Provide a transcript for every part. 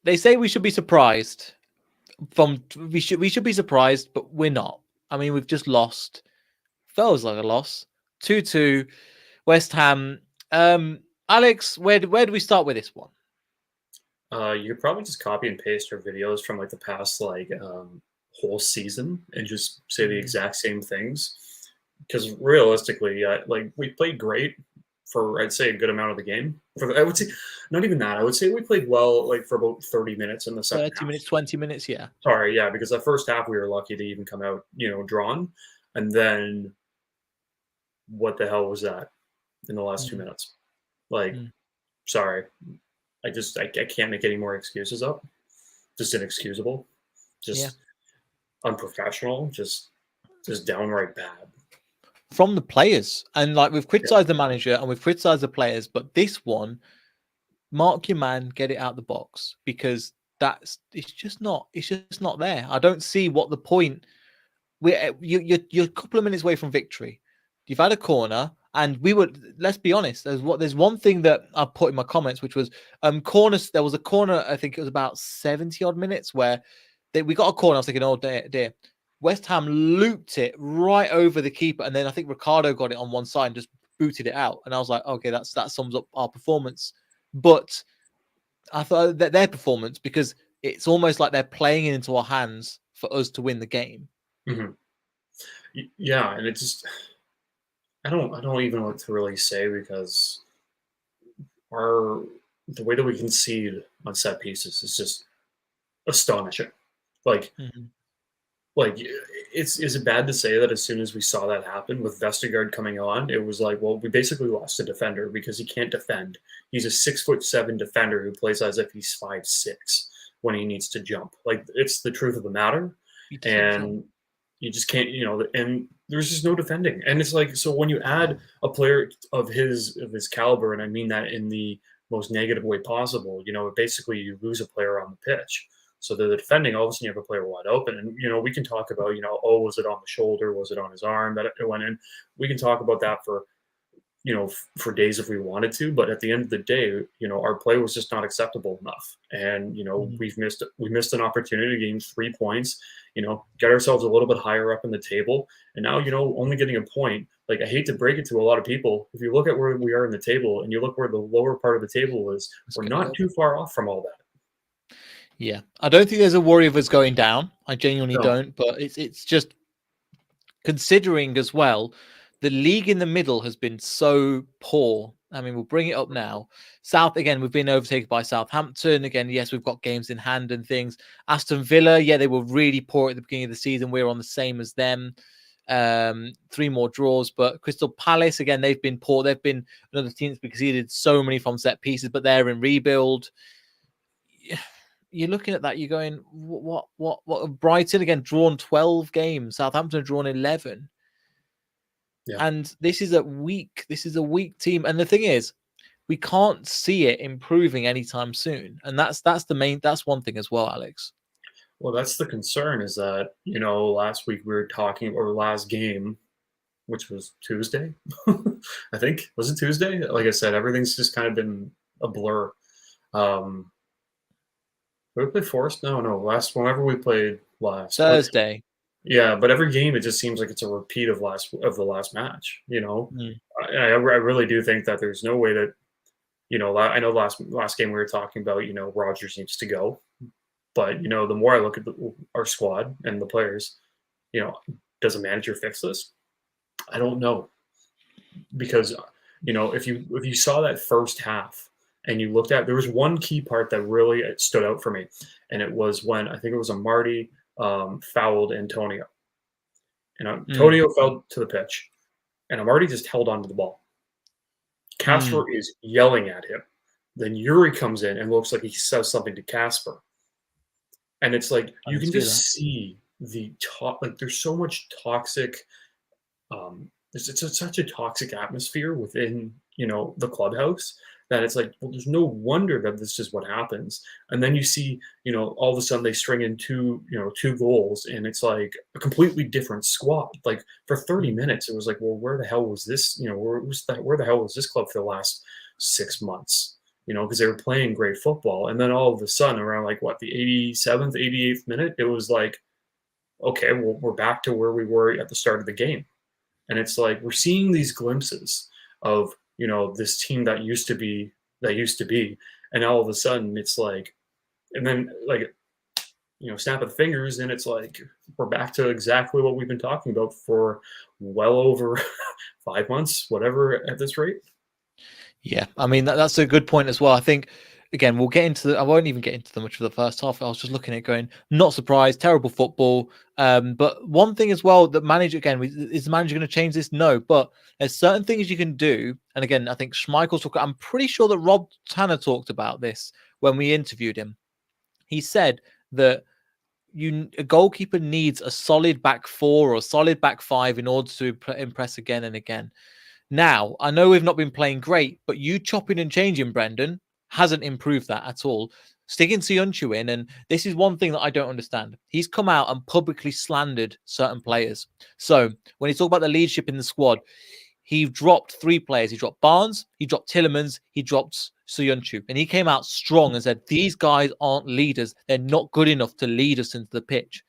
they say we should be surprised. We should be surprised, but we're not. I mean, we've just lost. Feels like a loss. 2-2, West Ham. Alex, where do we start with this one? You could probably just copy and paste our videos from like the past whole season and just say the exact same things. Because realistically, like we played great for I'd say a good amount of the game. I would say not even that. I would say we played well like for about 30 minutes in the second 30 half. minutes, 20 minutes, yeah. Sorry, yeah, because the first half we were lucky to even come out, drawn, and then what the hell was that in the last 2 minutes? Like, sorry, I can't make any more excuses up. Just inexcusable, just unprofessional, just downright bad. From the players, and like we've criticized the manager and we've criticized the players, but this one, mark your man, get it out the box, because it's just not there. I don't see what the point. You're a couple of minutes away from victory. You've had a corner, and let's be honest. There's one thing that I put in my comments, which was corners. There was a corner. I think it was about 70 odd minutes where we got a corner. I was thinking, oh dear. West Ham looped it right over the keeper, and then I think Ricardo got it on one side and just booted it out. And I was like, okay, that sums up our performance. But I thought that their performance, because it's almost like they're playing it into our hands for us to win the game. Mm-hmm. Yeah, and it just I don't even know what to really say, because the way that we concede on set pieces is just astonishing. Like, is it bad to say that as soon as we saw that happen with Vestergaard coming on, it was like, well, we basically lost a defender because he can't defend. He's a 6'7" defender who plays as if he's 5'6" when he needs to jump. Like, it's the truth of the matter, and you just can't, and there's just no defending. And it's like, so when you add a player of his caliber, and I mean that in the most negative way possible, basically you lose a player on the pitch. So the defending, all of a sudden you have a player wide open. And, we can talk about, oh, was it on the shoulder? Was it on his arm that it went in? We can talk about that for days if we wanted to. But at the end of the day, our play was just not acceptable enough. And, we missed an opportunity to gain 3 points, get ourselves a little bit higher up in the table. And now, only getting a point. Like, I hate to break it to a lot of people. If you look at where we are in the table and you look where the lower part of the table is, we're not too far off from all that. Yeah, I don't think there's a worry of us going down. I genuinely don't, but it's just considering as well, the league in the middle has been so poor. I mean, we'll bring it up now. We've been overtaken by Southampton. Again, yes, we've got games in hand and things. Aston Villa, yeah, they were really poor at the beginning of the season. We're on the same as them. 3 more draws, but Crystal Palace, again, they've been poor. They've been another team that's conceded so many from set pieces, but they're in rebuild. You're looking at that, you're going, what? Brighton, again, drawn 12 games. Southampton drawn 11. Yeah. And this is a weak team. And the thing is, we can't see it improving anytime soon. And that's one thing as well, Alex. Well, that's the concern, is that, last week we were talking, or last game, which was Tuesday, I think. Was it Tuesday? Like I said, everything's just kind of been a blur. Did we play Forest? No. Whenever we played last Thursday. Yeah, but every game it just seems like it's a repeat of the last match. I really do think that there's no way that, I know last game we were talking about, Rodgers needs to go, but the more I look at our squad and the players, does a manager fix this? I don't know, because if you saw that first half. And you looked at, there was one key part that really stood out for me. And it was when, I think it was Marty fouled Antonio. And Antonio fell to the pitch. And Marty just held onto the ball. Casper is yelling at him. Then Yuri comes in and looks like he says something to Casper. And it's like, you can just see there's so much toxic, it's such a toxic atmosphere within, the clubhouse, that it's like, well, there's no wonder that this is what happens. And then you see, all of a sudden they string in two goals, and it's like a completely different squad. Like, for 30 minutes, it was like, well, where the hell was this? Where the hell was this club for the last 6 months? because they were playing great football. And then all of a sudden, around like what, the 87th, 88th minute, it was like, okay, well, we're back to where we were at the start of the game. And it's like we're seeing these glimpses of, this team that used to be, and all of a sudden it's like, and then like, snap of the fingers, and it's like we're back to exactly what we've been talking about for well over 5 months, whatever, at this rate. Yeah, I mean that's a good point as well. I think again we'll get into I won't even get into the much of the first half. I was just looking at it going, not surprised, terrible football. But one thing as well that manager again is the manager going to change this? No, but there's certain things you can do. And again, I think Schmeichel's talk. I'm pretty sure that Rob Tanner talked about this when we interviewed him. He said that a goalkeeper needs a solid back four or a solid back five in order to impress again and again. Now, I know we've not been playing great, but you chopping and changing, Brendan, hasn't improved that at all. Sticking Söyüncü in, and this is one thing that I don't understand. He's come out and publicly slandered certain players. So when he talked about the leadership in the squad, he dropped 3 players. He dropped Barnes, he dropped Tielemans, he dropped Söyüncü. And he came out strong and said, these guys aren't leaders. They're not good enough to lead us into the pitch.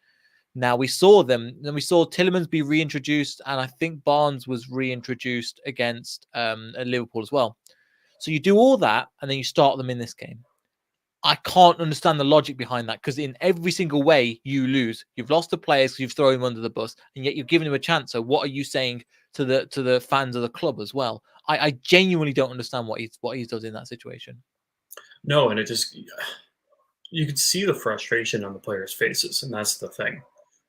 Now we saw them, and we saw Tielemans be reintroduced, and I think Barnes was reintroduced against Liverpool as well. So you do all that, and then you start them in this game. I can't understand the logic behind that, because in every single way you lose. You've lost the players because you've thrown them under the bus, and yet you've given them a chance. So what are you saying to the fans of the club as well? I genuinely don't understand what he does in that situation. No, and it just, you could see the frustration on the players' faces, and that's the thing.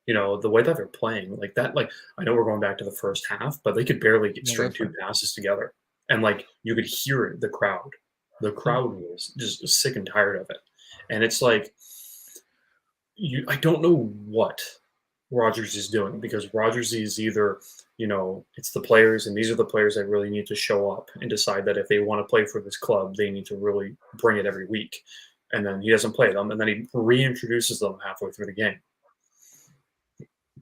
The way that they're playing, like that, like I know we're going back to the first half, but they could barely get string 2 passes together. And like you could hear it, the crowd. The crowd was just sick and tired of it. And it's like I don't know what Rodgers is doing, because Rodgers is either, it's the players, and these are the players that really need to show up and decide that if they want to play for this club, they need to really bring it every week. And then he doesn't play them, and then he reintroduces them halfway through the game.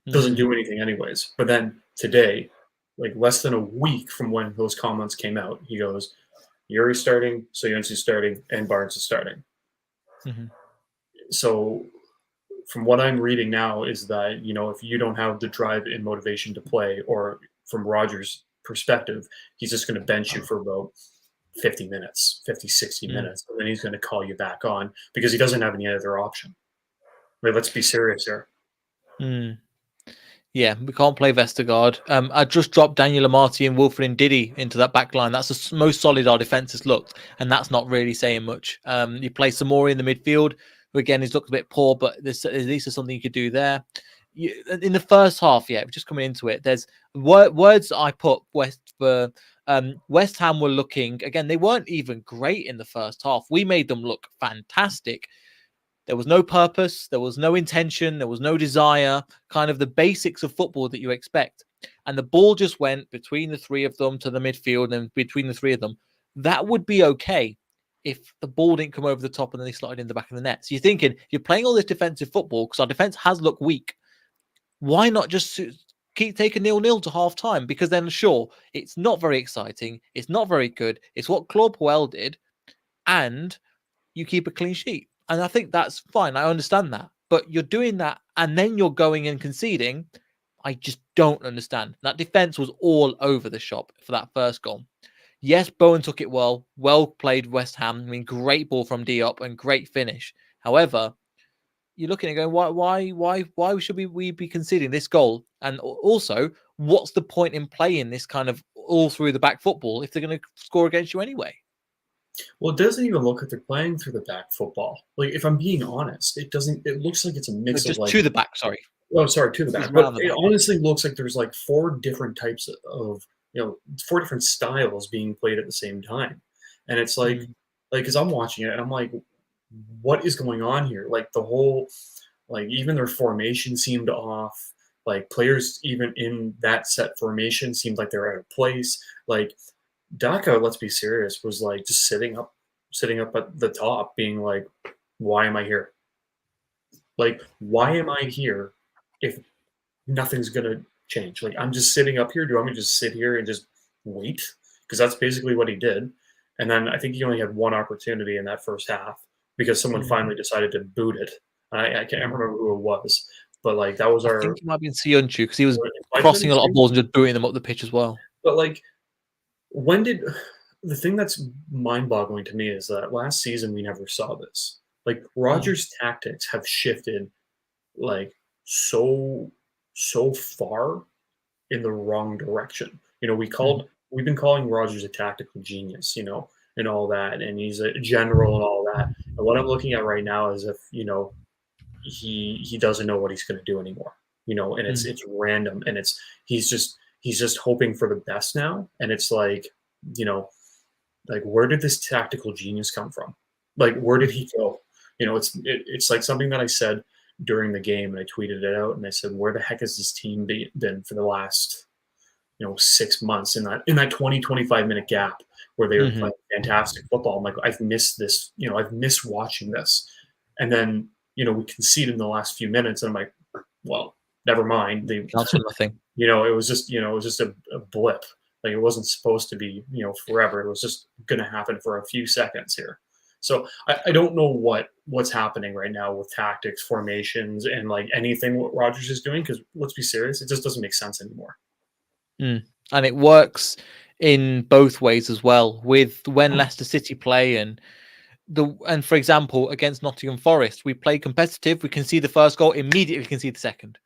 Doesn't do anything anyways. But then today, like less than a week from when those comments came out, he goes, Yuri's starting, Söyüncü's starting, and Barnes is starting. So from what I'm reading now is that, if you don't have the drive and motivation to play, or from Rodgers' perspective, he's just going to bench you for about 50 minutes, 50, 60 minutes, and then he's going to call you back on because he doesn't have any other option. Like, let's be serious here. Yeah, we can't play Vestergaard. I just dropped Daniel Amati and Wilfred Ndidi into that back line. That's the most solid our defence has looked, and that's not really saying much. You play Samori in the midfield, who again has looked a bit poor, but there's at least something you could do there. In the first half, just coming into it, there's words I put West Ham were looking, again, they weren't even great in the first half. We made them look fantastic. There was no purpose, there was no intention, there was no desire, kind of the basics of football that you expect. And the ball just went between the 3 of them to the midfield, and between the 3 of them. That would be okay if the ball didn't come over the top and then they slotted in the back of the net. So you're thinking, you're playing all this defensive football because our defense has looked weak. Why not just keep taking 0-0 to half time? Because then, sure, it's not very exciting, it's not very good, it's what Claude Puel did, and you keep a clean sheet. And I think that's fine. I understand that. But you're doing that and then you're going and conceding. I just don't understand. That defense was all over the shop for that first goal. Yes, Bowen took it well. Well played, West Ham. I mean, great ball from Diop and great finish. However, you're looking at going, why should we be conceding this goal? And also, what's the point in playing this kind of all through the back football if they're going to score against you anyway? Well, it doesn't even look like they're playing through the back football. Like, if I'm being honest, it doesn't. It looks like it's a mix of like to the back. Sorry. Oh, sorry, to the back. But it honestly looks like there's like 4 different types of 4 different styles being played at the same time, and it's like because I'm watching it and I'm like, what is going on here? Like the whole, like even their formation seemed off. Like players even in that set formation seemed like they're out of place. Like Daka, let's be serious, was like just sitting up at the top, being like, "Why am I here? Like, why am I here if nothing's gonna change? Like, I'm just sitting up here. Do I want me to just sit here and just wait?" Because that's basically what he did. And then I think he only had one opportunity in that first half because someone finally decided to boot it. I can't remember who it was, but like that was I our. think it might have been Sionchu because he was It might have been crossing a lot of balls and just booting them up the pitch as well. But like, when did the thing that's mind-boggling to me is that last season we never saw this. Like Rodgers' tactics have shifted like so far in the wrong direction. You know, we've been calling Rodgers a tactical genius, you know, and all that, and he's a general and all that. And what I'm looking at right now is if, you know, he doesn't know what he's going to do anymore, you know, and it's random, and he's just hoping for the best now, and it's like, you know, like where did this tactical genius come from? Like where did he go? You know, it's like something that I said during the game, and I tweeted it out, and I said, where the heck has this team been for the last, you know, 6 months in that 20-25 minute gap where they were playing fantastic football? I'm like, I've missed this, you know, I've missed watching this. And then, you know, we conceded in the last few minutes, and I'm like, well, never mind. They Counts for nothing. You know, it was just, you know, it was just a blip. Like it wasn't supposed to be, you know, forever. It was just going to happen for a few seconds here. So I don't know what's happening right now with tactics, formations, and like anything what Rodgers is doing. Because let's be serious, it just doesn't make sense anymore. And it works in both ways as well. With when Leicester City play and for example against Nottingham Forest, we play competitive. We can see the first goal, immediately can see the second.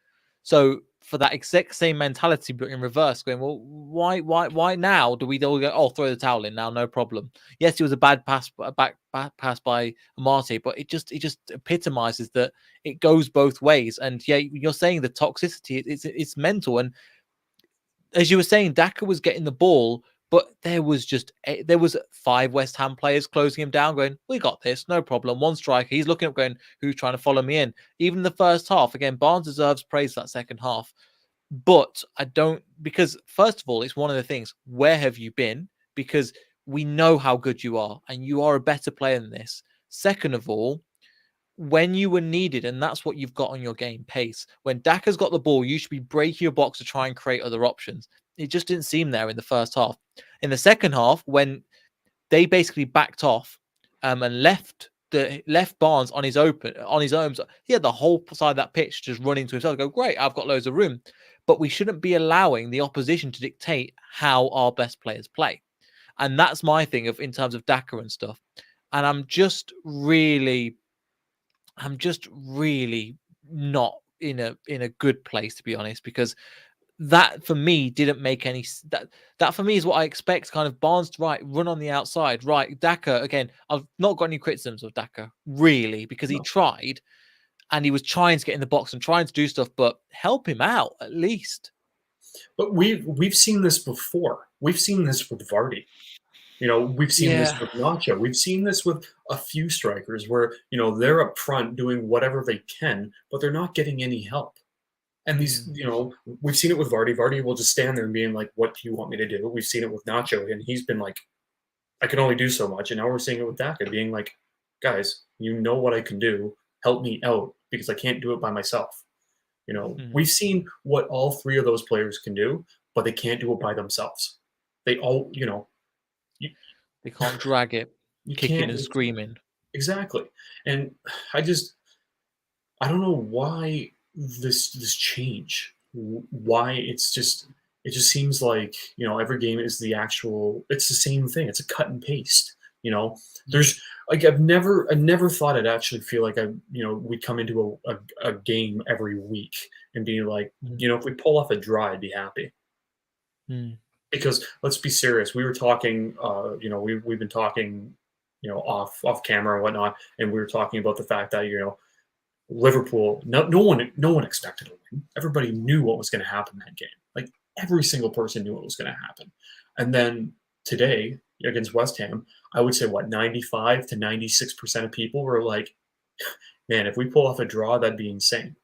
So for that exact same mentality, but in reverse, going, well, why now do we all go, oh, throw the towel in now, no problem. Yes, it was a bad pass, back pass by Amate, but it just epitomizes that it goes both ways. And yeah, you're saying the toxicity, it's mental. And as you were saying, Daka was getting the ball, but there was 5 West Ham players closing him down, going, we got this, no problem. One striker, he's looking up going, who's trying to follow me in? Even the first half, again, Barnes deserves praise for that second half. But I don't, because first of all, it's one of the things, where have you been? Because we know how good you are, and you are a better player than this. Second of all, when you were needed, and that's what you've got on your game, pace. When Daka's got the ball, you should be breaking your box to try and create other options. It just didn't seem there in the first half. In the second half, when they basically backed off and left Barnes on his own. He had the whole side of that pitch just running to himself. Go, great, I've got loads of room. But we shouldn't be allowing the opposition to dictate how our best players play. And that's my thing in terms of Daka and stuff. And I'm just really not in a good place, to be honest, because that for me didn't make any that for me is what I expect. Kind of Barnes, right, run on the outside, right. Daka, again, I've not got any criticisms of Daka really, because he tried and he was trying to get in the box and trying to do stuff, but help him out at least. But we've seen this before. We've seen this with Vardy. You know, we've seen this with Nacho. We've seen this with a few strikers where, you know, they're up front doing whatever they can, but they're not getting any help. And these, you know, we've seen it with Vardy. Vardy will just stand there and being like, what do you want me to do? We've seen it with Nacho, and he's been like, I can only do so much. And now we're seeing it with Daka being like, guys, you know what I can do. Help me out because I can't do it by myself. You know, we've seen what all 3 of those players can do, but they can't do it by themselves. They all, you know, they can't drag it, kicking and screaming. Exactly. And I don't know why this change. Why it just seems like, you know, every game is it's the same thing. It's a cut and paste. You know, there's like I never thought I'd actually feel like we'd come into a game every week and be like, you know, if we pull off a draw, I'd be happy. Because let's be serious, we were talking, you know, we've been talking, you know, off camera and whatnot, and we were talking about the fact that, you know, Liverpool, no one expected a win. Everybody knew what was going to happen in that game. Like every single person knew what was going to happen. And then today against West Ham, I would say 95 to 96% of people were like, man, if we pull off a draw, that'd be insane.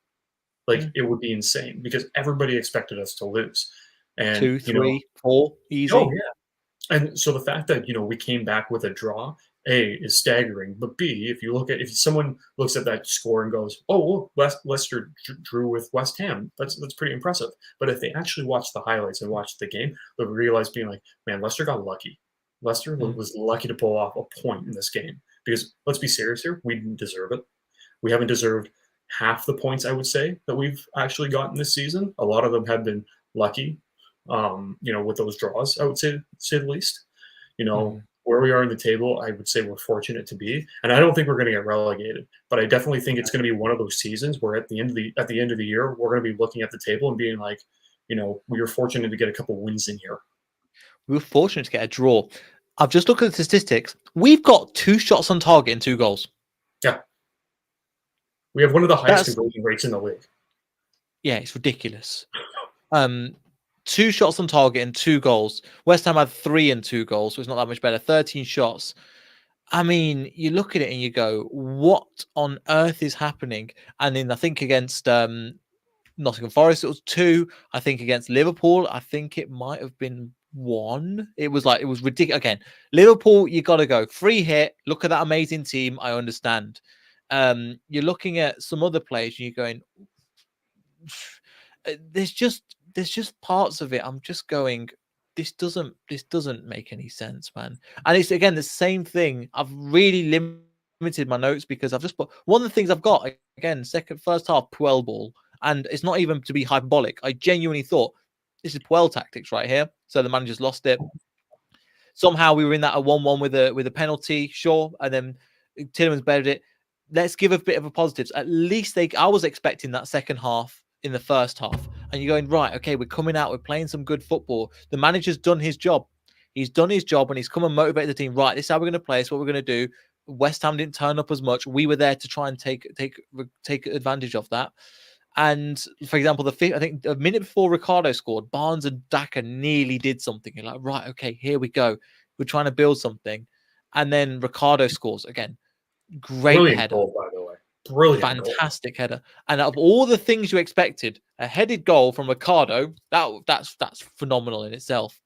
Like it would be insane because everybody expected us to lose. And 2, 3, 4, easy. Oh yeah. And so the fact that, you know, we came back with a draw, A, is staggering. But B, if someone looks at that score and goes, oh, well, Leicester drew with West Ham, that's pretty impressive. But if they actually watch the highlights and watch the game, they'll realize being like, man, Leicester got lucky. Leicester was lucky to pull off a point in this game because let's be serious here, we didn't deserve it. We haven't deserved half the points, I would say, that we've actually gotten this season. A lot of them have been lucky, with those draws, I would say the least. Where we are in the table, I would say we're fortunate to be, and I don't think we're going to get relegated. But I definitely think it's going to be one of those seasons where at the end of the year, we're going to be looking at the table and being like, we were fortunate to get a couple wins in here. We were fortunate to get a draw. I've just looked at the statistics. We've got 2 shots on target and 2 goals. Yeah. We have one of the highest conversion rates in the league. Yeah, it's ridiculous. 2 shots on target and 2 goals. West Ham had 3 and 2 goals, so it's not that much better. 13 shots. I mean, you look at it and you go, what on earth is happening? And then I think against Nottingham Forest, it was 2. I think against Liverpool, I think it might have been 1. It was ridiculous. Again, Liverpool, you got to go. Free hit. Look at that amazing team. I understand. You're looking at some other players and you're going, there's just parts of it. I'm just going, this doesn't make any sense, man. And it's again the same thing. I've really limited my notes because I've just put one of the things I've got again, first half Puel ball. And it's not even to be hyperbolic. I genuinely thought this is Puel tactics right here. So the manager's lost it. Somehow we were in that a 1-1 with a penalty, sure, and then Tielemans bettered it. Let's give a bit of a positives. At least I was expecting that second half in the first half, and you're going right. Okay, we're coming out. We're playing some good football. The manager's done his job. He's done his job, and he's come and motivated the team. Right, this is how we're going to play. This is what we're going to do. West Ham didn't turn up as much. We were there to try and take advantage of that. And for example, I think a minute before Ricardo scored, Barnes and Daka nearly did something. You're like, right, okay, here we go. We're trying to build something. And then Ricardo scores again. Great Brilliant header. goal, by the way. Brilliant Fantastic header. And of all the things you expected, a headed goal from Ricardo, that's phenomenal in itself.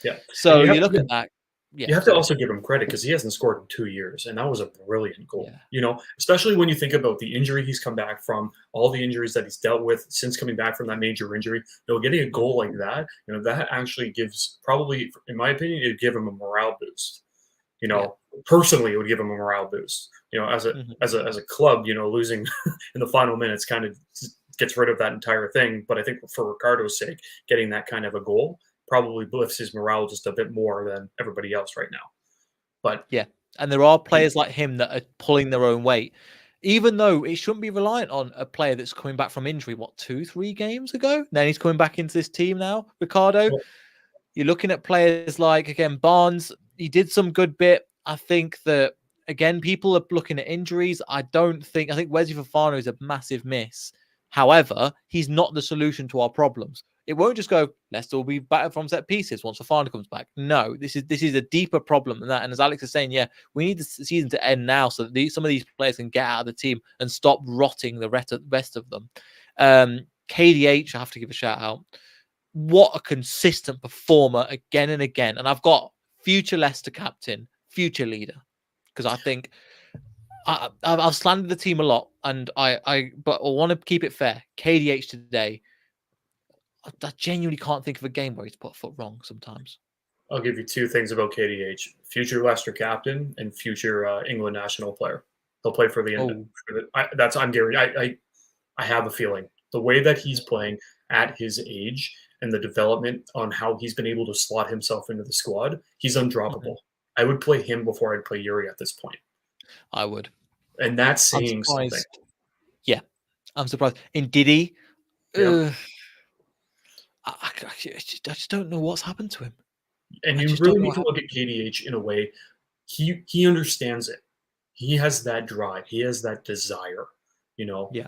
Yeah. So you look at that. Yeah, you have to also give him credit because he hasn't scored in 2 years, and that was a brilliant goal. Yeah. Especially when you think about the injury he's come back from, all the injuries that he's dealt with since coming back from that major injury. Getting a goal like that, that actually gives probably, in my opinion, it'd give him a morale boost. Personally, it would give him a morale boost. As a club, losing in the final minutes kind of gets rid of that entire thing. But I think for Ricardo's sake, getting that kind of a goal probably lifts his morale just a bit more than everybody else right now. But yeah, and there are players like him that are pulling their own weight, even though it shouldn't be reliant on a player that's coming back from injury. 2-3 games ago? Then he's coming back into this team now, Ricardo. Well, you're looking at players like, again, Barnes. He did some good bit. I think that, again, people are looking at injuries. I think Wesley Fofana is a massive miss. However, he's not the solution to our problems. It won't just go, Leicester will be better from set pieces once Fofana comes back. No, this is a deeper problem than that. And as Alex is saying, yeah, we need the season to end now so that some of these players can get out of the team and stop rotting the rest of them. KDH, I have to give a shout out. What a consistent performer again and again. And I've got future Leicester captain, future leader, because I think I've slandered the team a lot, and but I want to keep it fair. KDH today, I genuinely can't think of a game where he's put a foot wrong sometimes. I'll give you 2 things about KDH: future Leicester captain and future England national player. He'll play for the England. I'm Gary. I have a feeling the way that he's playing at his age and the development on how he's been able to slot himself into the squad, he's undroppable. I would play him before I'd play Yuri at this point. I would. And that's saying something. Yeah, I'm surprised. In Diddy, I just don't know what's happened to him. And you really need to look at KDH in a way. He understands it. He has that drive. He has that desire. Yeah.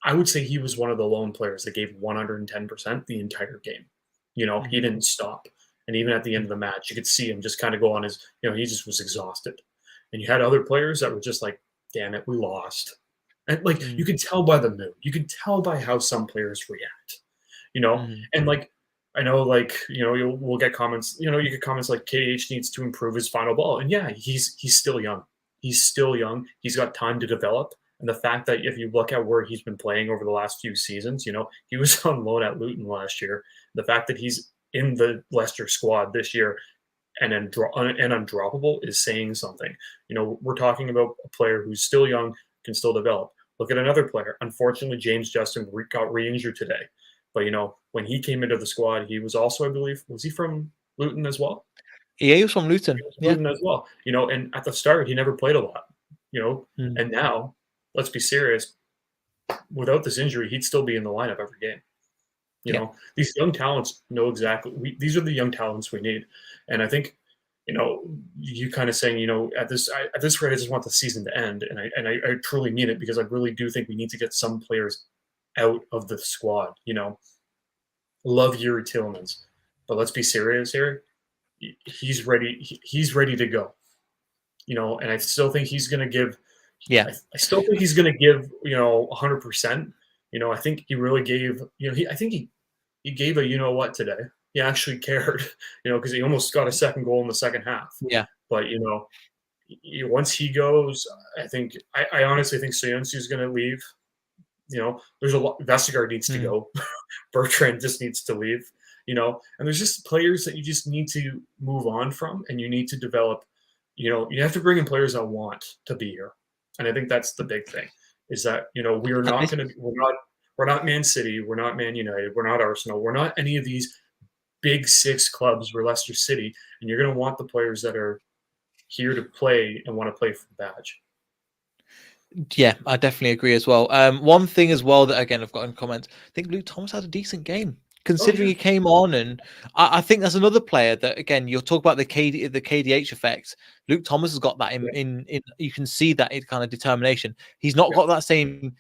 I would say he was one of the lone players that gave 110% the entire game. He didn't stop. And even at the end of the match, you could see him just kind of go on his, he just was exhausted. And you had other players that were just like, damn it, we lost. And you can tell by the mood. You can tell by how some players react, and I know, we'll get comments, you get comments like KDH needs to improve his final ball. And yeah, he's still young. He's still young. He's got time to develop. And the fact that if you look at where he's been playing over the last few seasons, he was on loan at Luton last year. The fact that he's in the Leicester squad this year, and undroppable is saying something. We're talking about a player who's still young, can still develop. Look at another player. Unfortunately, James Justin got re-injured today. But when he came into the squad, he was also, I believe, was he from Luton as well? Yeah, he was from He Luton. was Yeah. Luton as well. And at the start, he never played a lot. And now, let's be serious. Without this injury, he'd still be in the lineup every game. These young talents know exactly. These are the young talents we need, and I think, you kind of saying, at this rate, I just want the season to end, and I truly mean it, because I really do think we need to get some players out of the squad. Love Yuri Tillmans, but let's be serious here. He's ready. He's ready to go. And I still think he's going to give. Yeah. I still think he's going to give 100%. I think he really gave. I think he gave a what today. He actually cared, because he almost got a second goal in the second half. Yeah. But once he goes, I honestly think Soyuncu is going to leave. There's a lot. Vestergaard needs to go. Bertrand just needs to leave. And there's just players that you just need to move on from, and you need to develop. You have to bring in players that want to be here, and I think that's the big thing. Is that we are not going to. We're not Man City. We're not Man United. We're not Arsenal. We're not any of these big six clubs. We're Leicester City, and you're going to want the players that are here to play and want to play for the badge. Yeah, I definitely agree as well. One thing as well that, again, I've got in comments, I think Luke Thomas had a decent game, considering he came on, and I think that's another player that, again, you'll talk about the KDH effect. Luke Thomas has got that in you can see that kind of determination. He's not got that same.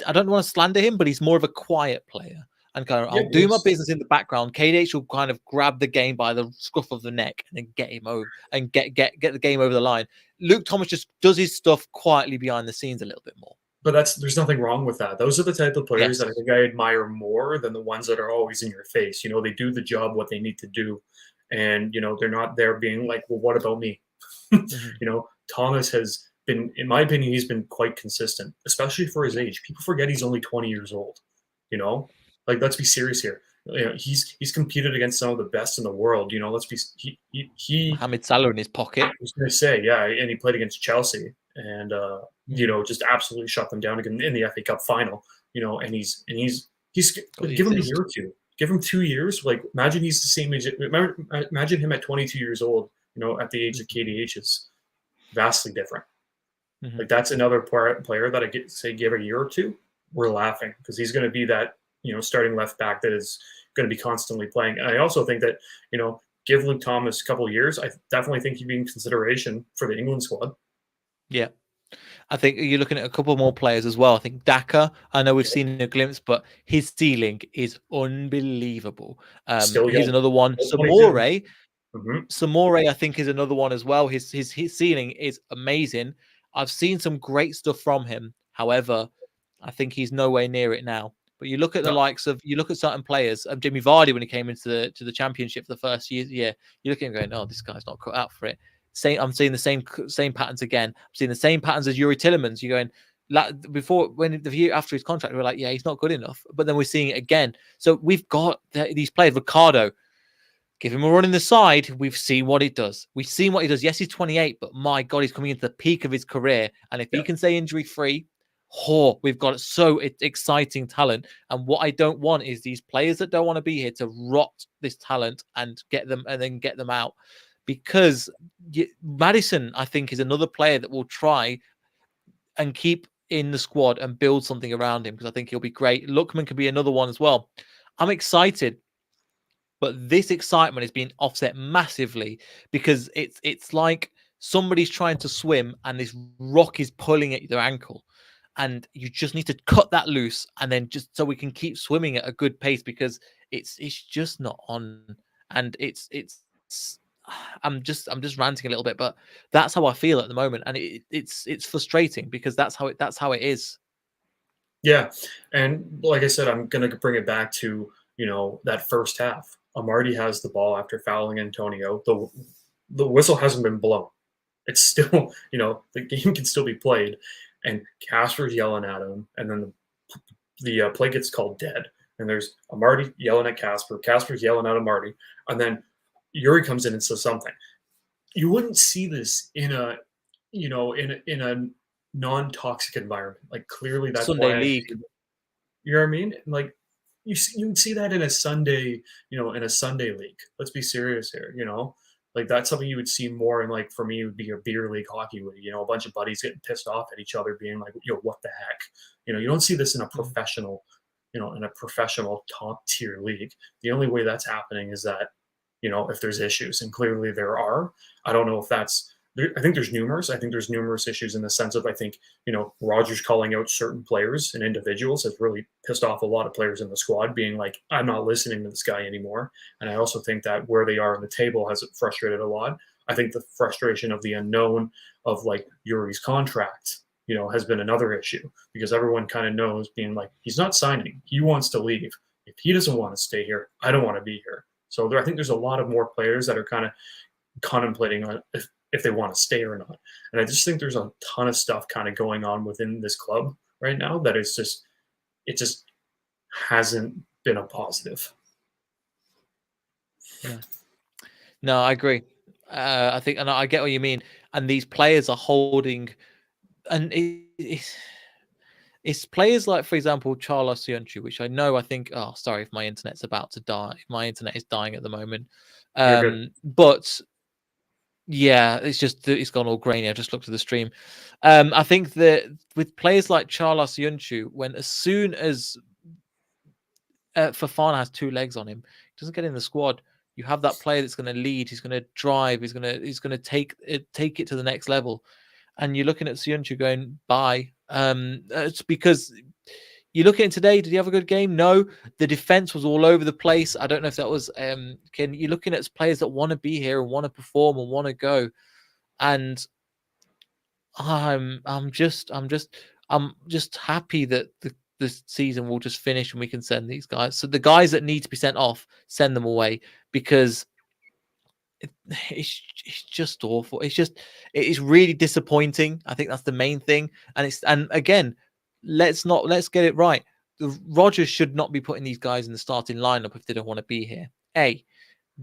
I don't want to slander him, but he's more of a quiet player. And kind of, I'll do my business in the background. KDH will kind of grab the game by the scruff of the neck and then get him over and get the game over the line. Luke Thomas just does his stuff quietly behind the scenes a little bit more. But there's nothing wrong with that. Those are the type of players that I think I admire more than the ones that are always in your face. They do the job, what they need to do. And, they're not there being like, well, what about me? Thomas has been, in my opinion, he's been quite consistent, especially for his age. People forget he's only 20 years old, Like, let's be serious here. He's competed against some of the best in the world. Let's be he Mohamed Salah in his pocket. I was going to say, yeah, and he played against Chelsea, and just absolutely shut them down again in the FA Cup final. And he's give him a year or two. Give him 2 years. Like, imagine he's the same age. Imagine him at 22 years old. At the age of KDH is vastly different. Like, that's another player that I give a year or two. We're laughing, because he's going to be that starting left back that is going to be constantly playing. And I also think that give Luke Thomas a couple of years. I definitely think he'd be in consideration for the England squad. Yeah. I think you're looking at a couple more players as well. I think Daka, I know we've seen a glimpse, but his ceiling is unbelievable. He's another one. Samore, I think, is another one as well. His ceiling is amazing. I've seen some great stuff from him. However, I think he's nowhere near it now. But you look at the likes of, you look at certain players, Jimmy Vardy, when he came into the championship for the first year, you're looking and going, oh, this guy's not cut out for it. I'm seeing the same patterns again. I'm seeing the same patterns as Yuri Tillmans. You're going, before, when the year after his contract, we were like, yeah, he's not good enough. But then we're seeing it again. So we've got these players. Ricardo, give him a run in the side. We've seen what it does. We've seen what he does. Yes, he's 28, but my God, he's coming into the peak of his career. And if he can stay injury-free, we've got so exciting talent. And what I don't want is these players that don't want to be here to rot this talent and get them out. Because Maddison, I think, is another player that will try and keep in the squad and build something around him, because I think he'll be great. Lookman could be another one as well. I'm excited, but this excitement is being offset massively because it's like somebody's trying to swim and this rock is pulling at their ankle. And you just need to cut that loose, and then just so we can keep swimming at a good pace, because it's just not on. And I'm just ranting a little bit, but that's how I feel at the moment, and it's frustrating because that's how it is. Yeah, and like I said, I'm gonna bring it back to that first half. Amarty has the ball after fouling Antonio. The whistle hasn't been blown. It's still the game can still be played. And Casper's yelling at him, and then the play gets called dead. And there's Amarty yelling at Casper. Casper's yelling at Amarty, and then Yuri comes in and says something. you wouldn't see this in a, in a non-toxic environment. Like clearly, that's Sunday why I league. think, you know what I mean? Like you'd see that in a Sunday, in a Sunday league. Let's be serious here, Like that's something you would see more in, like, for me it would be a beer league hockey league, a bunch of buddies getting pissed off at each other, being like, what the heck? You don't see this in a Mhm. professional, in a professional top tier league. The only way that's happening is that, if there's issues, and clearly there are. I don't know if that's I think there's numerous. I think there's numerous issues in the sense of, I think, Rogers calling out certain players and individuals has really pissed off a lot of players in the squad, being like, I'm not listening to this guy anymore. And I also think that where they are on the table has frustrated a lot. I think the frustration of the unknown of, like, Yuri's contract, has been another issue, because everyone kind of knows, being like, he's not signing. He wants to leave. If he doesn't want to stay here, I don't want to be here. So I think there's a lot of more players that are kind of contemplating on if they want to stay or not. And I just think there's a ton of stuff kind of going on within this club right now that is just, it just hasn't been a positive. Yeah. No, I agree. I think, and I get what you mean. And these players are holding, and it's players like, for example, Charles Sionchu, which I think. Oh, sorry if my internet's about to die. My internet is dying at the moment. You're good. But yeah, it's gone all grainy. I just looked at the stream. I think that with players like Charles Sionchu, as soon as Fafana has two legs on him, he doesn't get in the squad. You have that player that's going to lead. He's going to drive. He's going to take it to the next level. And you're looking at Sionchu going bye. It's because you look at it today. Did he have a good game? No. The defense was all over the place. I don't know if that was. You're looking at players that want to be here and want to perform and want to go. And I'm just happy that the season will just finish and we can send these guys. So the guys that need to be sent off, send them away, because it's just awful. It is really disappointing. I think that's the main thing. And again, let's get it right. The Rogers should not be putting these guys in the starting lineup if they don't want to be here. A.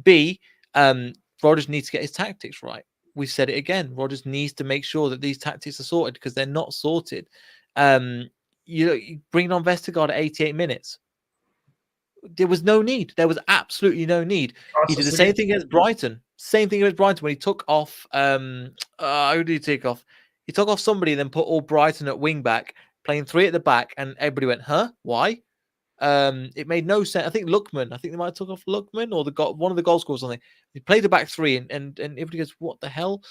B. Rogers needs to get his tactics right. We've said it again. Rogers needs to make sure that these tactics are sorted, because they're not sorted. You bring on Vestergaard at 88 minutes. There was no need. There was absolutely no need. He did the same thing against Brighton. Same thing against Brighton when he took off. Who did he take off? He took off somebody, then put all Brighton at wing back, playing three at the back, and everybody went, "Huh? Why?" It made no sense. I think Lookman. I think they might have took off Lookman, or one of the goal scorers on there. He played the back three, and everybody goes, "What the hell?"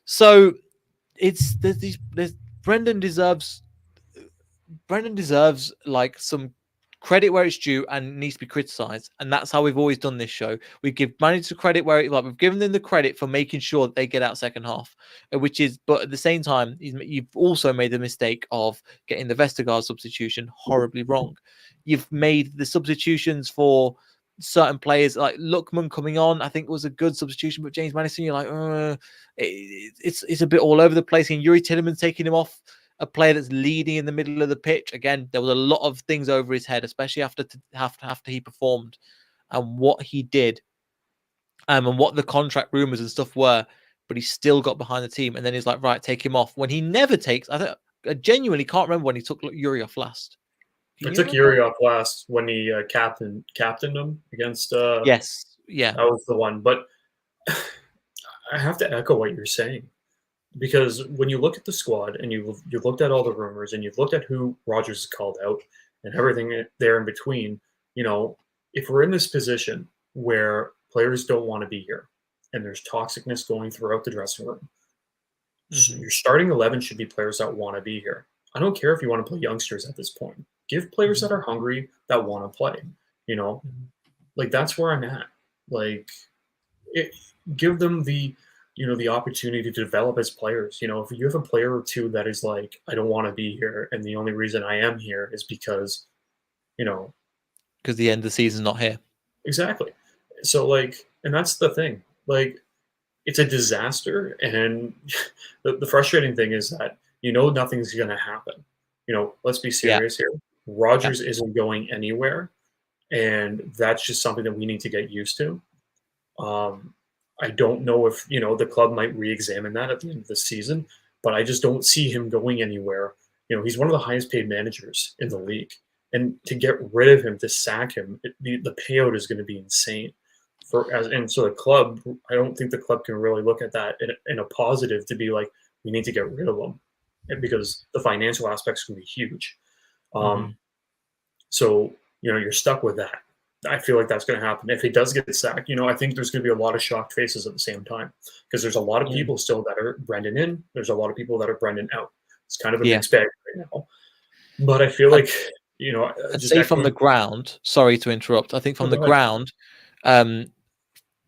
So there's Brendan deserves like some credit where it's due and needs to be criticized, and that's how we've always done this show. We give managers credit where we've given them the credit for making sure that they get out second half, but at the same time, you've also made the mistake of getting the Vestergaard substitution horribly wrong. You've made the substitutions for certain players like Lookman coming on, I think was a good substitution, but James Madison, you're like, it's a bit all over the place. And Yuri Tillman taking him off, a player that's leading in the middle of the pitch. Again, there was a lot of things over his head, especially after he performed and what he did, and what the contract rumors and stuff were. But he still got behind the team, and then he's like, right, take him off. When he never takes, I genuinely can't remember when he took Yuri off last. I took Yuri off last when he captained him against. Yes, yeah, that was the one. But I have to echo what you're saying, because when you look at the squad and you've looked at all the rumors and you've looked at who Rogers has called out and everything there in between, if we're in this position where players don't want to be here and there's toxicness going throughout the dressing room, so your starting 11 should be players that want to be here. I don't care if you want to play youngsters at this point. Give players that are hungry, that want to play. Like that's where I'm at. Like, give them the the opportunity to develop as players. If you have a player or two that is like, I don't want to be here, and the only reason I am here is because because the end of the season's not here. Exactly. So, like, and that's the thing. Like, it's a disaster, and the frustrating thing is that nothing's going to happen. Let's be serious here. Rogers isn't going anywhere, and that's just something that we need to get used to. I don't know if the club might re-examine that at the end of the season, but I just don't see him going anywhere. He's one of the highest paid managers in the league, and to get rid of him, to sack him, the payout is going to be insane. And so the club, I don't think the club can really look at that in a positive to be like, we need to get rid of him, because the financial aspects can be huge. So you're stuck with that. I feel like that's going to happen if he does get sacked. I think there's going to be a lot of shocked faces at the same time, because there's a lot of people still that are Brendan in. There's a lot of people that are Brendan out. It's kind of a mixed bag right now. But I feel like I'd say from the ground. Sorry to interrupt. I think from the ground,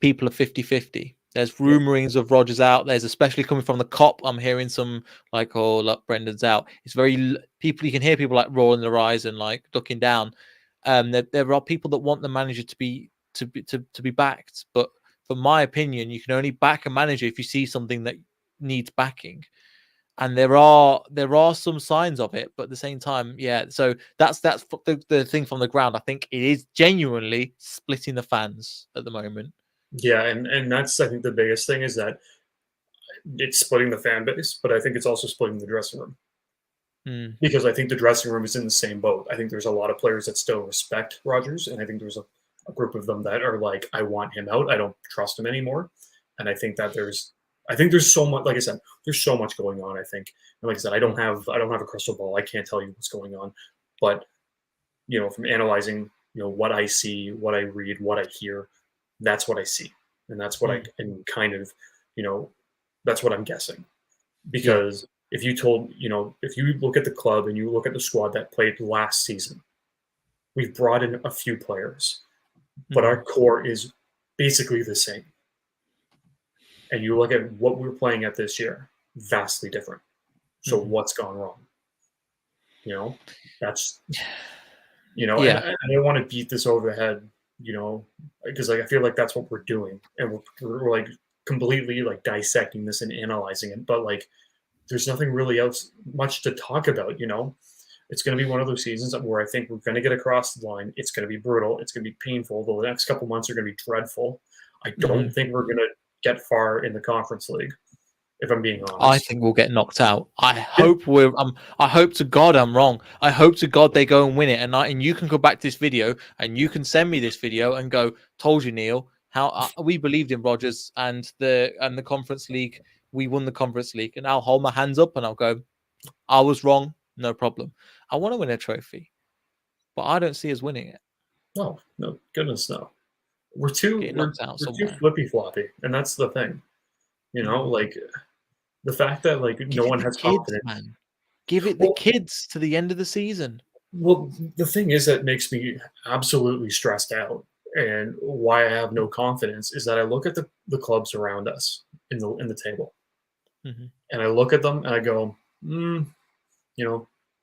people are 50-50. There's rumorings of Rodgers out. There's especially coming from the COP. I'm hearing some like, oh, look, Brendan's out. It's very people. You can hear people like rolling their eyes and like looking down. There are people that want the manager to be backed, but from my opinion, you can only back a manager if you see something that needs backing, and there are some signs of it. But at the same time, yeah. So that's the thing from the ground. I think it is genuinely splitting the fans at the moment. Yeah, and that's, I think, the biggest thing is that it's splitting the fan base, but I think it's also splitting the dressing room. Because I think the dressing room is in the same boat. I think there's a lot of players that still respect Rodgers, and I think there's a group of them that are like, I want him out. I don't trust him anymore. And I think that there's so much, like I said, there's so much going on, I think. And like I said, I don't have a crystal ball. I can't tell you what's going on. But, from analyzing, what I see, what I read, what I hear, that's what I see. And that's what I can kind of, that's what I'm guessing. Because if you look at the club and you look at the squad that played last season, we've brought in a few players, but our core is basically the same. And you look at what we're playing at this year, vastly different. So what's gone wrong? That's, and I don't want to beat this over the head, because like I feel like that's what we're doing, and we're like completely like dissecting this and analyzing it, but like there's nothing really else much to talk about. It's going to be one of those seasons where I think we're going to get across the line. It's going to be brutal. It's going to be painful. The next couple months are going to be dreadful. I don't think we're going to get far in the Conference League, if I'm being honest. I think we'll get knocked out. I hope I hope to God I'm wrong. I hope to God they go and win it. And you can go back to this video and you can send me this video and go, told you, Neil, how we believed in Rodgers and the Conference League. We won the Conference League, and I'll hold my hands up and I'll go, I was wrong. No problem. I want to win a trophy, but I don't see us winning it. No, goodness, no. We're too flippy floppy, and that's the thing. Like the fact that like no one has confidence. Man. Give it the kids to the end of the season. Well, the thing is that makes me absolutely stressed out, and why I have no confidence is that I look at the clubs around us in the table, and I look at them and I go,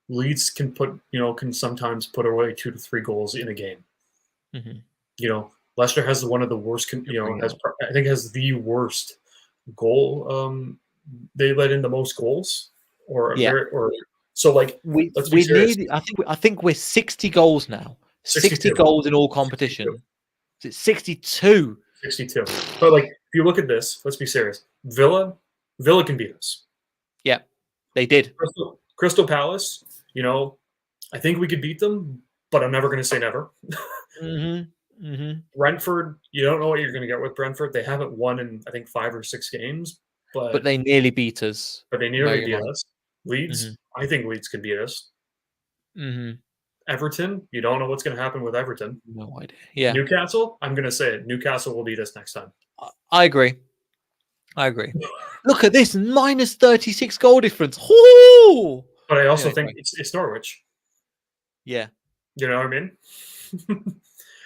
Leeds can sometimes put away 2 to 3 goals in a game. Leicester has one of the worst. I think has the worst goal. They let in the most goals, so like we need. I think we're 60 goals now. 60 goals in all competition. It's 62. 62. But like, if you look at this, let's be serious. Villa can beat us. Yeah, they did. Crystal Palace. I think we could beat them, but I'm never going to say never. Brentford, you don't know what you're going to get with Brentford. They haven't won in, I think, 5 or 6 games, but they nearly beat us. But they nearly beat us. Leeds, I think Leeds could beat us. Everton, you don't know what's going to happen with Everton. No idea. Yeah. Newcastle, I'm going to say it. Newcastle will beat us next time. I agree. Look at this, minus 36 goal difference. Ooh! But I also think it's Norwich. Yeah. You know what I mean?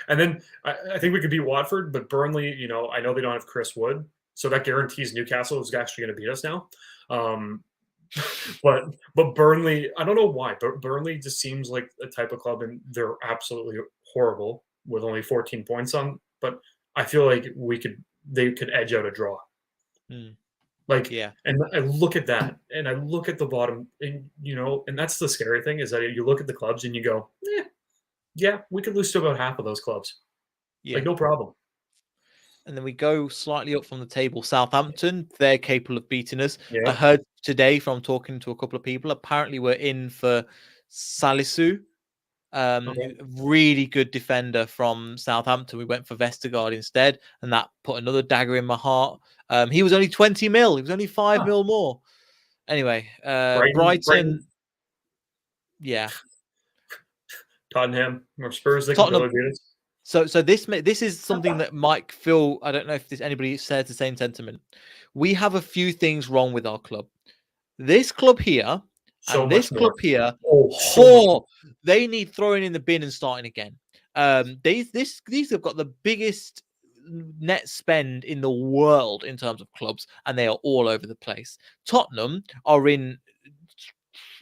And then I think we could beat Watford, but Burnley, I know they don't have Chris Wood, so that guarantees Newcastle is actually going to beat us now. But Burnley, I don't know why, but Burnley just seems like a type of club, and they're absolutely horrible with only 14 points on. But I feel like they could edge out a draw. And I look at that, and I look at the bottom, and and that's the scary thing is that you look at the clubs and you go, yeah, we could lose to about half of those clubs. Like, no problem. and then we go slightly up from the table. Southampton, they're capable of beating us. I Yeah. heard today from talking to a couple of people, apparently we're in for Salisu, Okay. really good defender from Southampton. We went for Vestergaard instead, and that put another dagger in my heart. He was only 20 mil. He was only 5 mil more. Anyway, Brighton, yeah. Tottenham or Spurs, they can Tottenham. probably beat us. So this is something that might feel. I don't know if anybody shares the same sentiment. We have a few things wrong with our club. This club here So and this much club more. here, Oh, so much. they need throwing in the bin and starting again. These have got the biggest net spend in the world in terms of clubs, and they are all over the place. Tottenham are in.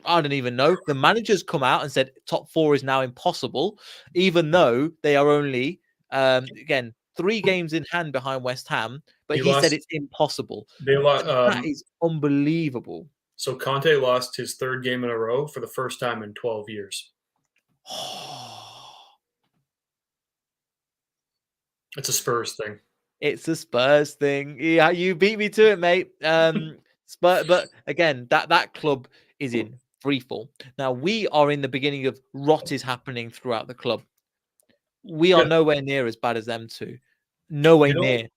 I don't even know. The manager's come out and said top 4 is now impossible, even though they are only again 3 games in hand behind West Ham. But he said it's impossible. They lost. That is unbelievable. So Conte lost his 3rd game in a row for the first time in 12 years. It's a Spurs thing. It's a Spurs thing. Yeah, you beat me to it, mate. But again, that club is in free fall. Now we are in the beginning of rot is happening throughout the club. We are nowhere near as bad as them two. Nowhere near.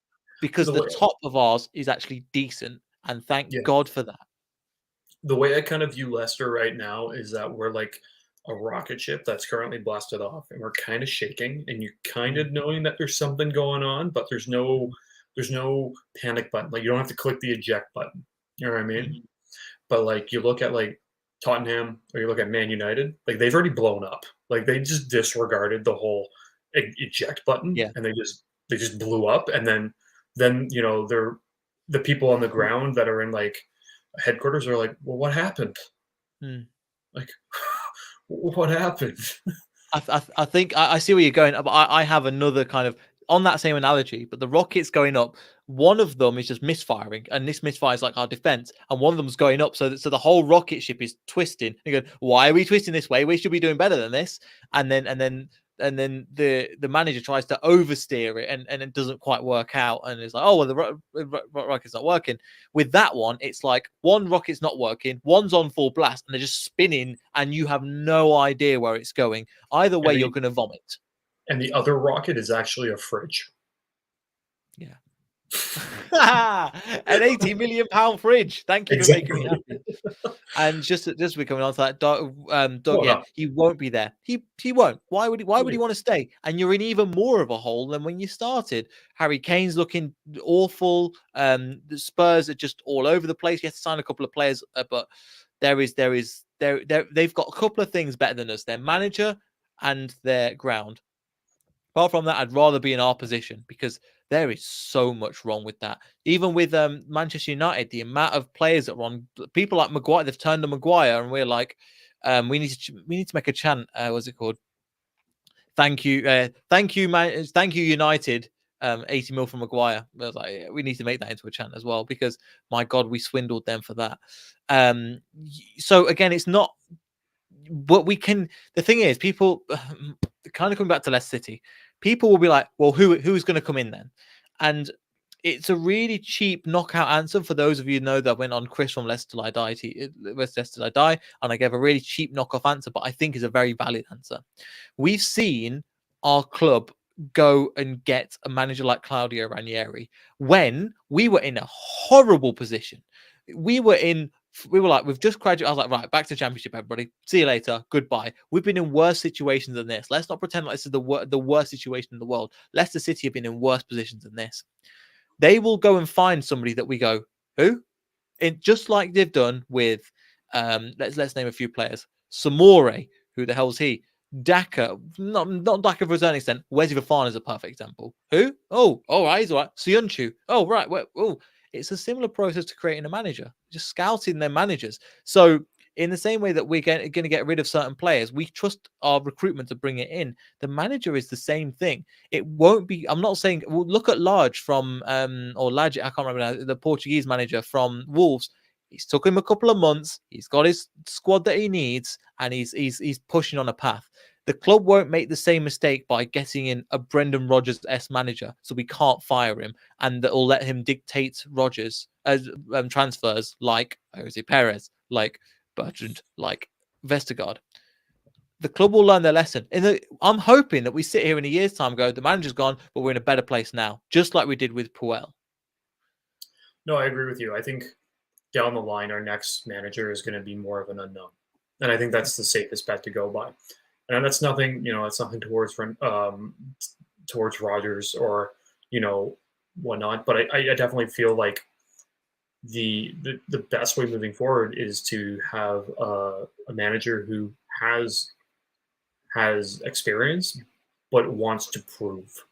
Because the top of ours is actually decent. And thank God for that. The way I kind of view Leicester right now is that we're like a rocket ship that's currently blasted off, and we're kind of shaking, and you're kind of knowing that there's something going on, but there's no panic button. Like, you don't have to click the eject button. You know what I mean? But like, you look at like Tottenham, or you look at Man United, like they've already blown up. Like, they just disregarded the whole eject button, and they just blew up. And then you know, they're the people on the ground that are in like headquarters are like, well, what happened? Like, what happened? I think I see where you're going. I have another kind of on that same analogy, but the rockets going up. One of them is just misfiring, and this misfire is like our defense, and one of them's going up, so the whole rocket ship is twisting. You go, why are we twisting this way? We should be doing better than this. And then the manager tries to oversteer it, and it doesn't quite work out, and it's like, oh well, the rocket's not working. With that one, it's like one rocket's not working, one's on full blast, and they're just spinning, and you have no idea where it's going. Either way, you're going to vomit. And the other rocket is actually a fridge. Yeah. An £80 million fridge. Thank you for making me happy. And just we're coming on to that, Doug, he won't be there. He won't. Why would he want to stay? And you're in even more of a hole than when you started. Harry Kane's looking awful. The Spurs are just all over the place. You have to sign a couple of players, but they've got a couple of things better than us. Their manager and their ground. Apart from that, I'd rather be in our position because there is so much wrong with that. Even with Manchester United, the amount of players that are on, people like Maguire, they've turned to Maguire, and we're like, we need to make a chant. What's it called? Thank you, man, thank you, United. 80 mil from Maguire. I was like, we need to make that into a chant as well because my God, we swindled them for that. So again, it's not. But we can. The thing is, people kind of coming back to Leicester City. People will be like, well, who's going to come in then? And it's a really cheap knockout answer for those of you who know that I went on Chris from Leicester Till I Die, and I gave a really cheap knockoff answer, but I think is a very valid answer. We've seen our club go and get a manager like Claudio Ranieri when we were in a horrible position. We were like, we've just graduated. I was like, right, back to Championship, everybody. See you later. Goodbye. We've been in worse situations than this. Let's not pretend like this is the worst situation in the world. Leicester City have been in worse positions than this. They will go and find somebody that we go, who? Just like they've done with, let's name a few players. Samore, who the hell's he? Daka, not Daka for a certain extent. Wesley Fofana is a perfect example. Who? Oh, all right, he's all right. Suyunchu. Oh, right. Oh, it's a similar process to creating a manager, just scouting their managers. So in the same way that we're going to get rid of certain players, we trust our recruitment to bring it in. The manager is the same thing. It won't be, I'm not saying, well, look at Lage from, or Lage, I can't remember now, the Portuguese manager from Wolves. It's took him a couple of months. He's got his squad that he needs, and he's pushing on a path. The club won't make the same mistake by getting in a Brendan Rodgers-esque manager, so we can't fire him, and that will let him dictate Rodgers as transfers like Jose Perez, like Bertrand, like Vestergaard. The club will learn their lesson. I'm hoping that we sit here in a year's time and go, the manager's gone, but we're in a better place now, just like we did with Puel. No, I agree with you. I think down the line, our next manager is going to be more of an unknown, and I think that's the safest bet to go by. And that's nothing, it's nothing towards Rodgers or whatnot. But I definitely feel like the best way moving forward is to have a manager who has experience but wants to prove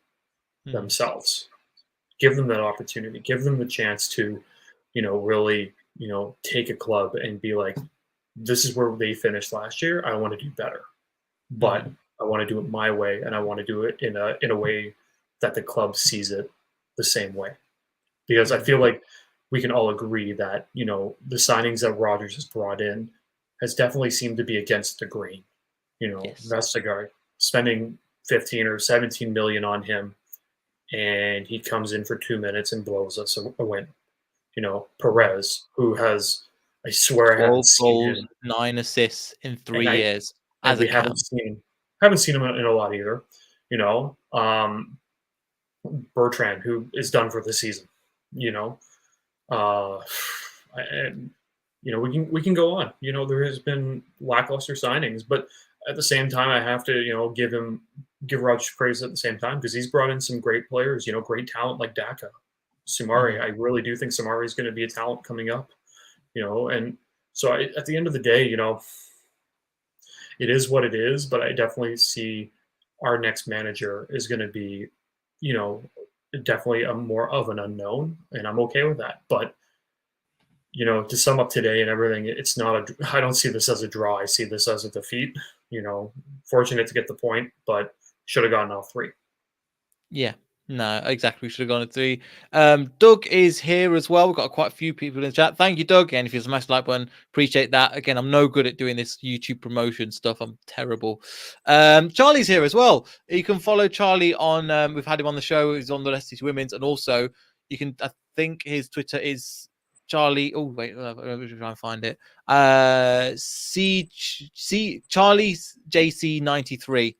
themselves. Give them that opportunity. Give them the chance to, really, take a club and be like, this is where they finished last year. I want to do better, but I want to do it my way, and I want to do it in a way that the club sees it the same way. Because I feel like we can all agree that the signings that Rodgers has brought in has definitely seemed to be against the grain. Yes. Vestergaard spending 15 or 17 million on him, and he comes in for 2 minutes and blows us a win. Perez, who has, I swear, I haven't seen him. 9 assists in 3 years. And we haven't seen him in a lot either. Bertrand, who is done for the season. We can go on. There has been lackluster signings, but at the same time, I have to give Rodgers praise at the same time, because he's brought in some great players. Great talent like Daka, Sumari. I really do think Sumari is going to be a talent coming up. And so at the end of the day, it is what it is. But I definitely see our next manager is going to be, definitely a more of an unknown, and I'm okay with that. But to sum up today and everything, it's not I don't see this as a draw. I see this as a defeat. Fortunate to get the point, but should have gotten all 3. Yeah, no, exactly. We should have gone to 3. Doug is here as well. We've got quite a few people in the chat. Thank you, Doug. And if you smash the like button, appreciate that. Again, I'm no good at doing this YouTube promotion stuff. I'm terrible. Charlie's here as well. You can follow Charlie on, we've had him on the show. He's on the Leicester Women's. And also, you can, I think his Twitter is Charlie. Oh, wait, let me try and find it. Charlie JC93.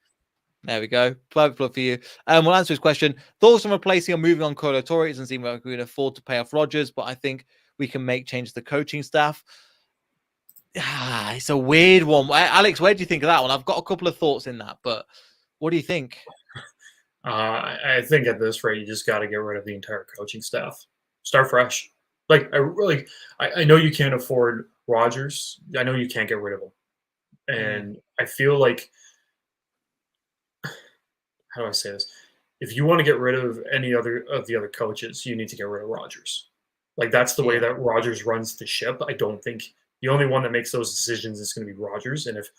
There we go. Private plug for you. We'll answer his question. Thoughts on replacing or moving on Colo Torre? It doesn't seem like we can afford to pay off Rodgers, but I think we can make changes to the coaching staff. It's a weird one. Alex, where do you think of that one? I've got a couple of thoughts in that, but what do you think? I think at this rate, you just got to get rid of the entire coaching staff. Start fresh. I know you can't afford Rodgers. I know you can't get rid of him. And I feel like, how do I say this? If you want to get rid of any other of the other coaches, you need to get rid of Rodgers. That's the way that Rodgers runs the ship. I don't think the only one that makes those decisions is going to be Rodgers. And if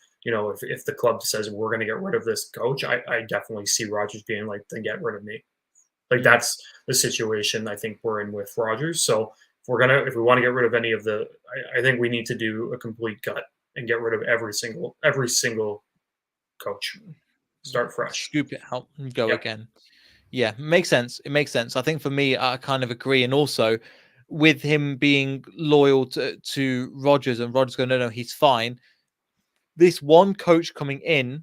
the club says we're going to get rid of this coach, I definitely see Rodgers being like, then get rid of me. That's the situation I think we're in with Rodgers. So if we want to get rid of any of I think we need to do a complete gut and get rid of every single coach. Start fresh. Scoop it out and go again. Yeah, makes sense. It makes sense. I think for me, I kind of agree. And also with him being loyal to Rodgers and Rodgers going, no, he's fine. This one coach coming in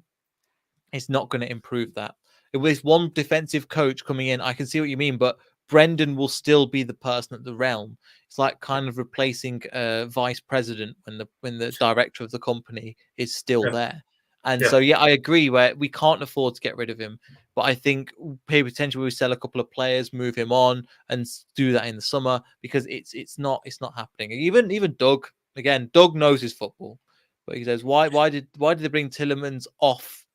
is not going to improve that. With one defensive coach coming in, I can see what you mean, but Brendan will still be the person at the realm. It's like kind of replacing vice president when the director of the company is still there. And so, I agree where we can't afford to get rid of him. But I think potentially we sell a couple of players, move him on, and do that in the summer, because it's not happening. Even Doug, again, Doug knows his football, but he says, why did they bring Tillemans off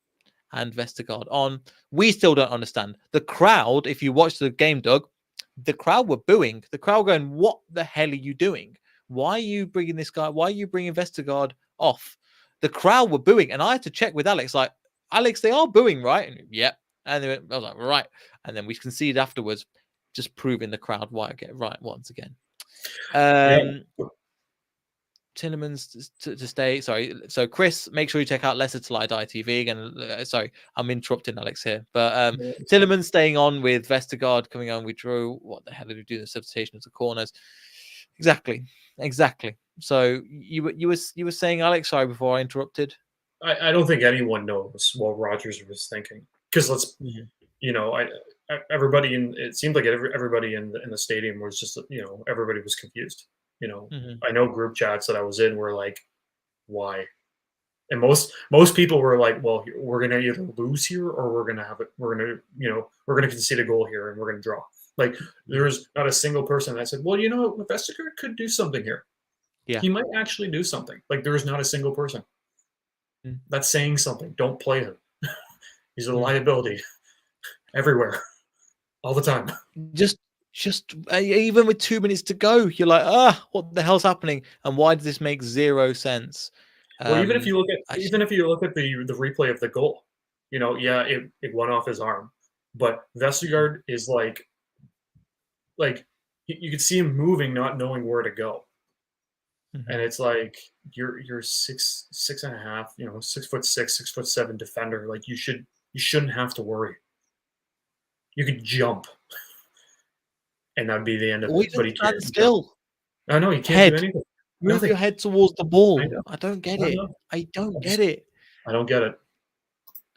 and Vestergaard on? We still don't understand. The crowd, if you watch the game, Doug, the crowd were booing. The crowd going, what the hell are you doing? Why are you bringing this guy? Why are you bringing Vestergaard off? The crowd were booing. And I had to check with Alex, like, Alex, they are booing, right? And, yep. And I was like, right. And then we conceded afterwards, just proving the crowd why I get right once again. Tillemans to stay. Sorry. So Chris, make sure you check out Leicester Till I Die TV again. Sorry, I'm interrupting Alex here, but Tillemans staying on with Vestergaard coming on with Drew. What the hell did we do? The substitution of the corners. Exactly. So you were saying, Alex? Sorry, before I interrupted. I don't think anyone knows what Rodgers was thinking, because everybody it seemed like everybody in the stadium was just, everybody was confused. I know group chats that I was in were like, why? And most people were like, well, we're gonna either lose here or we're gonna concede a goal here and we're gonna draw. Like, there was not a single person that said, well, Vestergaard could do something here. Yeah, he might actually do something. Like, there was not a single person. That's saying something. Don't play him. He's a liability everywhere, all the time. Just even with 2 minutes to go, you're like, what the hell's happening? And why does this make zero sense? Well, even if you look at the replay of the goal, it went off his arm, but Vestergaard is like you could see him moving, not knowing where to go. And it's like, you're 6'6.5", 6'6", 6'7" defender. Like, you shouldn't have to worry. You could jump, and that'd be the end of it. But he can't. Still. I know he can't do anything. Move your head towards the ball. I don't get it. I don't get it. I don't get it.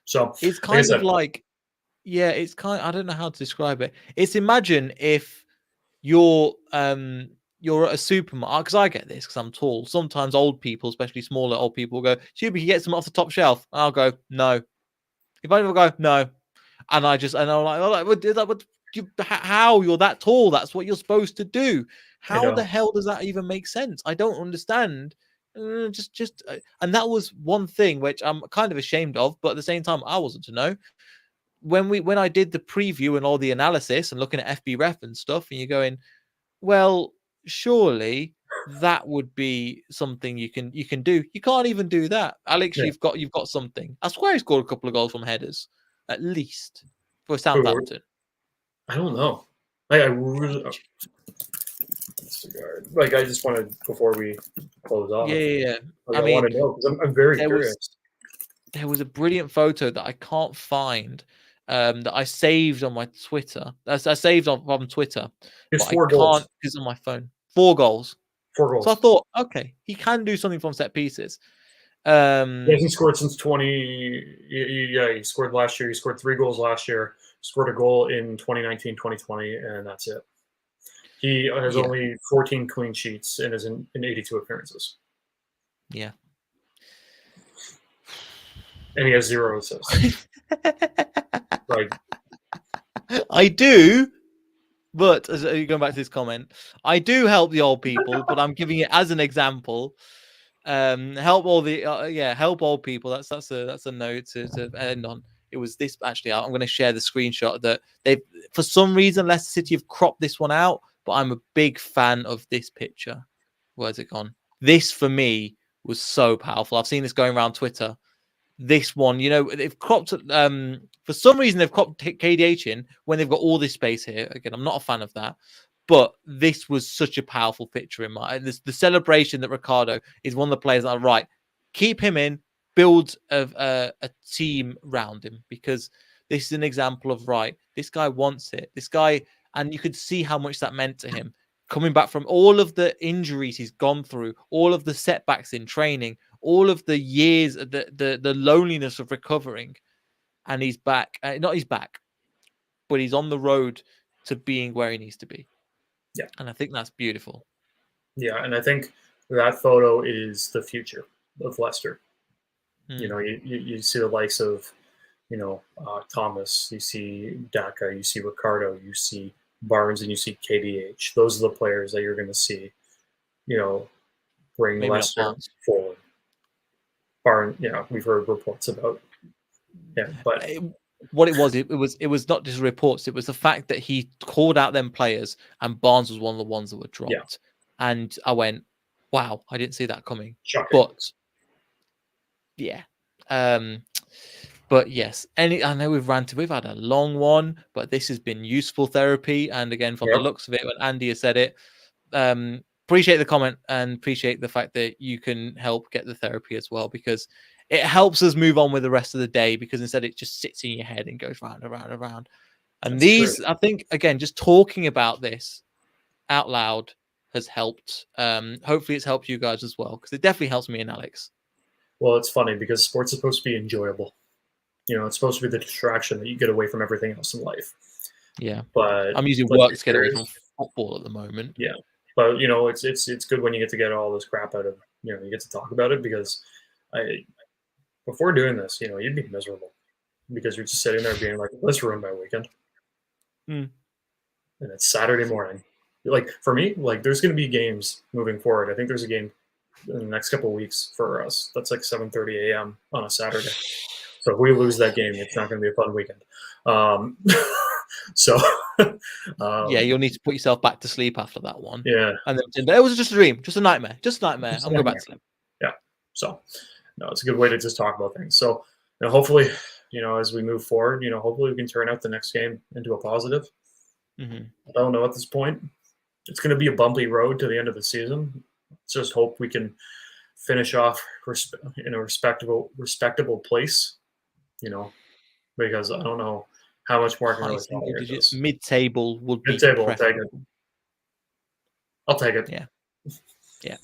So it's kind of like, it's kind. I don't know how to describe it. It's, imagine if you're at a supermarket, because I get this because I'm tall. Sometimes old people, especially smaller old people, will go, "Shuby, can you get some off the top shelf?" And I'll go, "No." If I ever go, "No," and I'm like, what, how you're that tall? That's what you're supposed to do. How the hell does that even make sense? I don't understand. And that was one thing which I'm kind of ashamed of, but at the same time, I wasn't to know. When I did the preview and all the analysis and looking at FB ref and stuff, and you're going, well, surely that would be something you can do. You can't even do that, Alex. You've got something. I swear he scored a couple of goals from headers, at least, for Southampton. I don't know. I really, like, I just wanted, before we close off. Yeah. Like, I want to know, because I'm very curious. There was a brilliant photo that I can't find, that I saved on my Twitter. I saved on Twitter. It's but 4 goals. Can't, it's on my phone. 4 goals. 4 goals. So I thought, okay, he can do something from set pieces. He hasn't scored since 20. Yeah, he scored last year. He scored 3 goals last year. Scored a goal in 2019, 2020, and that's it. He has only 14 clean sheets and is in 82 appearances. Yeah. And he has 0 assists. Like, I do, but going back to this comment, I do help the old people, but I'm giving it as an example. Help all the help old people. That's a note to end on. It was this, actually. I'm going to share the screenshot that they've, for some reason, Leicester City have cropped this one out, but I'm a big fan of this picture. Where's it gone? This, for me, was so powerful. I've seen this going around Twitter. This one, they've cropped, for some reason, they've cropped KDH in when they've got all this space here. Again, I'm not a fan of that. But this was such a powerful picture in my. The celebration that Ricardo is one of the players that are right. Keep him in, build a team around him, because this is an example of, right, this guy wants it. This guy, and you could see how much that meant to him. Coming back from all of the injuries he's gone through, all of the setbacks in training, all of the years, the loneliness of recovering, and he's back. Not he's back, but he's on the road to being where he needs to be. Yeah. And I think that's beautiful. Yeah, and I think that photo is the future of Leicester. You see the likes of, Thomas, you see Daka, you see Ricardo, you see Barnes, and you see KDH. Those are the players that you're going to see, bring Leicester forward. Barnes, we've heard reports about. Yeah, but what it was not just reports. It was the fact that he called out them players, and Barnes was one of the ones that were dropped. Yeah. And I went, wow, I didn't see that coming. Shocking. But yeah, but yes, I know we've had a long one, but this has been useful therapy. And again, from the looks of it, when Andy has said it, appreciate the comment and appreciate the fact that you can help get the therapy as well, because it helps us move on with the rest of the day, because instead it just sits in your head and goes round and round and round. And That's true. I think, again, just talking about this out loud has helped. Hopefully it's helped you guys as well, because it definitely helps me and Alex. Well, it's funny because sports is supposed to be enjoyable. It's supposed to be the distraction that you get away from everything else in life. Yeah, but I'm using work to get away from football at the moment. Yeah, but it's good when you get to get all this crap out of you get to talk about it, because before doing this, you'd be miserable because you're just sitting there being like, let's ruin my weekend. And it's Saturday morning. Like for me, like there's going to be games moving forward. I think there's a game in the next couple of weeks for us. That's like 7:30 a.m. on a Saturday. So if we lose that game, it's not going to be a fun weekend. So yeah, you'll need to put yourself back to sleep after that one. Yeah, and then it was just a dream, just a nightmare, I'm going back to sleep. Yeah. So no, it's a good way to just talk about things. So hopefully, as we move forward, hopefully we can turn out the next game into a positive. I don't know at this point. It's going to be a bumpy road to the end of the season. Let's just hope we can finish off in a respectable place. Because I don't know how much more I can really tolerate this. Mid-table would be mid-table. I'll take it. Yeah. Yeah.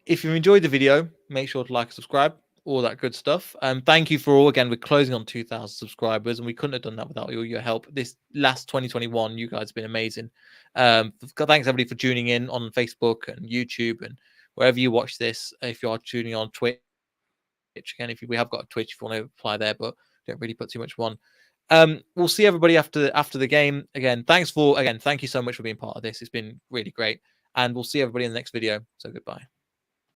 If you enjoyed the video, make sure to like and subscribe, all that good stuff. Thank you for all. Again, we're closing on 2,000 subscribers, and we couldn't have done that without your help. This last 2021, you guys have been amazing. Thanks everybody for tuning in on Facebook and YouTube and wherever you watch this. If you are tuning on Twitch, again, we have got a Twitch if you want to apply there, but don't really put too much on. We'll see everybody after the game. Again, thank you so much for being part of this. It's been really great, and we'll see everybody in the next video. So goodbye.